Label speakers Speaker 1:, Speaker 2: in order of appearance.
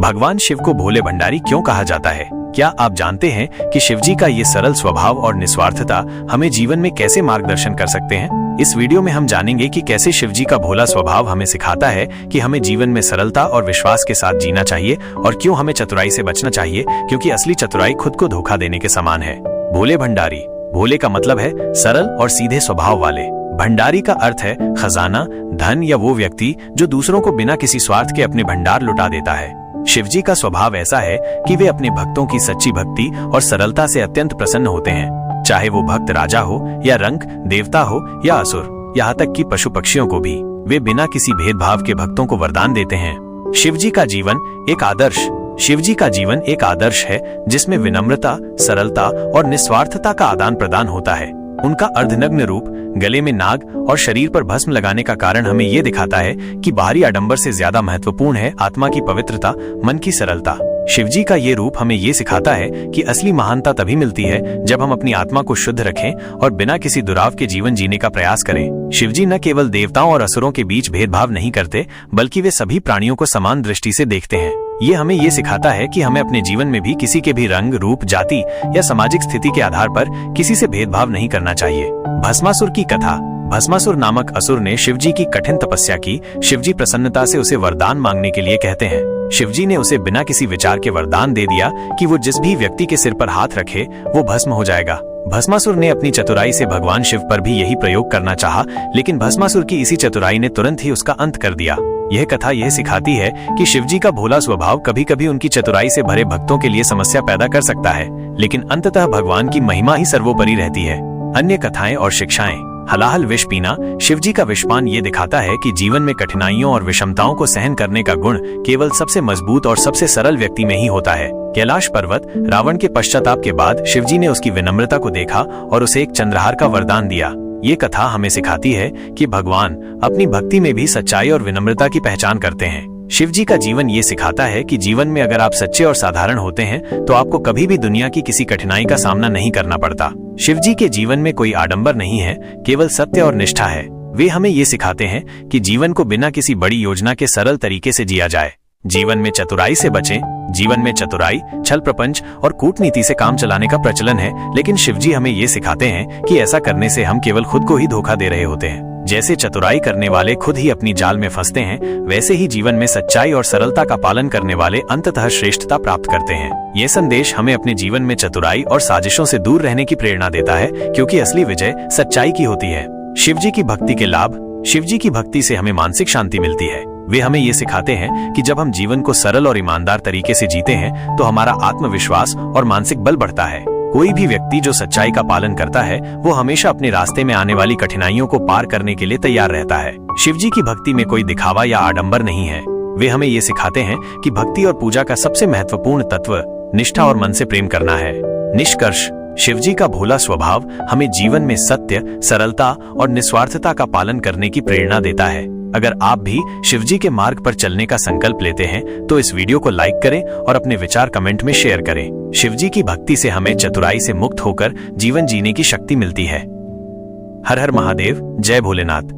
Speaker 1: भगवान शिव को भोले भंडारी क्यों कहा जाता है? क्या आप जानते हैं कि शिव जी का ये सरल स्वभाव और निस्वार्थता हमें जीवन में कैसे मार्गदर्शन कर सकते हैं? इस वीडियो में हम जानेंगे कि कैसे शिव जी का भोला स्वभाव हमें सिखाता है कि हमें जीवन में सरलता और विश्वास के साथ जीना चाहिए और क्यों हमें चतुराई से बचना चाहिए, क्योंकि असली चतुराई खुद को धोखा देने के समान है। भोले भंडारी। भोले का मतलब है सरल और सीधे स्वभाव वाले। भंडारी का अर्थ है खजाना, धन या वो व्यक्ति जो दूसरों को बिना किसी स्वार्थ के अपने भंडार लुटा देता है। शिवजी का स्वभाव ऐसा है कि वे अपने भक्तों की सच्ची भक्ति और सरलता से अत्यंत प्रसन्न होते हैं, चाहे वो भक्त राजा हो या रंक, देवता हो या असुर, यहाँ तक कि पशु पक्षियों को भी वे बिना किसी भेदभाव के भक्तों को वरदान देते हैं। शिवजी का जीवन एक आदर्श। शिवजी का जीवन एक आदर्श है जिसमें विनम्रता, सरलता और निस्वार्थता का आदान प्रदान होता है। उनका अर्धनग्न रूप, गले में नाग और शरीर पर भस्म लगाने का कारण हमें ये दिखाता है कि बाहरी आडंबर से ज्यादा महत्वपूर्ण है आत्मा की पवित्रता, मन की सरलता। शिवजी का ये रूप हमें ये सिखाता है कि असली महानता तभी मिलती है जब हम अपनी आत्मा को शुद्ध रखें और बिना किसी दुराव के जीवन जीने का प्रयास करें। शिवजी न केवल देवताओं और असुरों के बीच भेदभाव नहीं करते, बल्कि वे सभी प्राणियों को समान दृष्टि से देखते हैं। ये हमें ये सिखाता है कि हमें अपने जीवन में भी किसी के भी रंग, रूप, जाति या सामाजिक स्थिति के आधार पर किसी से भेदभाव नहीं करना चाहिए। भस्मासुर की कथा। भस्मासुर नामक असुर ने शिवजी की कठिन तपस्या की। शिवजी प्रसन्नता से उसे वरदान मांगने के लिए कहते हैं। शिवजी ने उसे बिना किसी विचार के वरदान दे दिया कि वो जिस भी व्यक्ति के सिर पर हाथ रखे वो भस्म हो जाएगा। भस्मासुर ने अपनी चतुराई से भगवान शिव पर भी यही प्रयोग करना चाहा, लेकिन भस्मासुर की इसी चतुराई ने तुरंत ही उसका अंत कर दिया। यह कथा यह सिखाती है कि शिवजी का भोला स्वभाव कभी कभी उनकी चतुराई से भरे भक्तों के लिए समस्या पैदा कर सकता है, लेकिन अंततः भगवान की महिमा ही सर्वोपरि रहती है। अन्य कथाएं और शिक्षाएं। हलाहल विष पीना। शिवजी का विषपान ये दिखाता है कि जीवन में कठिनाइयों और विषमताओं को सहन करने का गुण केवल सबसे मजबूत और सबसे सरल व्यक्ति में ही होता है। कैलाश पर्वत। रावण के पश्चाताप के बाद शिवजी ने उसकी विनम्रता को देखा और उसे एक चंद्रहार का वरदान दिया। ये कथा हमें सिखाती है कि भगवान अपनी भक्ति में भी सच्चाई और विनम्रता की पहचान करते हैं। शिवजी का जीवन ये सिखाता है कि जीवन में अगर आप सच्चे और साधारण होते हैं तो आपको कभी भी दुनिया की किसी कठिनाई का सामना नहीं करना पड़ता। शिवजी के जीवन में कोई आडंबर नहीं है, केवल सत्य और निष्ठा है। वे हमें ये सिखाते हैं कि जीवन को बिना किसी बड़ी योजना के सरल तरीके से जिया जाए। जीवन में चतुराई से बचें। जीवन में चतुराई, छल प्रपंच और कूटनीति से काम चलाने का प्रचलन है, लेकिन शिवजी हमें ये सिखाते हैं कि ऐसा करने से हम केवल खुद को ही धोखा दे रहे होते हैं। जैसे चतुराई करने वाले खुद ही अपनी जाल में फंसते हैं, वैसे ही जीवन में सच्चाई और सरलता का पालन करने वाले अंततः श्रेष्ठता प्राप्त करते हैं। ये संदेश हमें अपने जीवन में चतुराई और साजिशों से दूर रहने की प्रेरणा देता है, क्योंकि असली विजय सच्चाई की होती है। शिवजी की भक्ति के लाभ। शिवजी की भक्ति से हमें मानसिक शांति मिलती है। वे हमें ये सिखाते हैं कि जब हम जीवन को सरल और ईमानदार तरीके से जीते हैं तो हमारा आत्मविश्वास और मानसिक बल बढ़ता है। कोई भी व्यक्ति जो सच्चाई का पालन करता है वो हमेशा अपने रास्ते में आने वाली कठिनाइयों को पार करने के लिए तैयार रहता है। शिवजी की भक्ति में कोई दिखावा या आडंबर नहीं है। वे हमें ये सिखाते हैं कि भक्ति और पूजा का सबसे महत्वपूर्ण तत्व निष्ठा और मन से प्रेम करना है। निष्कर्ष। शिवजी का भोला स्वभाव हमें जीवन में सत्य, सरलता और निस्वार्थता का पालन करने की प्रेरणा देता है। अगर आप भी शिवजी के मार्ग पर चलने का संकल्प लेते हैं तो इस वीडियो को लाइक करें और अपने विचार कमेंट में शेयर करें। शिवजी की भक्ति से हमें चतुराई से मुक्त होकर जीवन जीने की शक्ति मिलती है। हर हर महादेव। जय भोलेनाथ।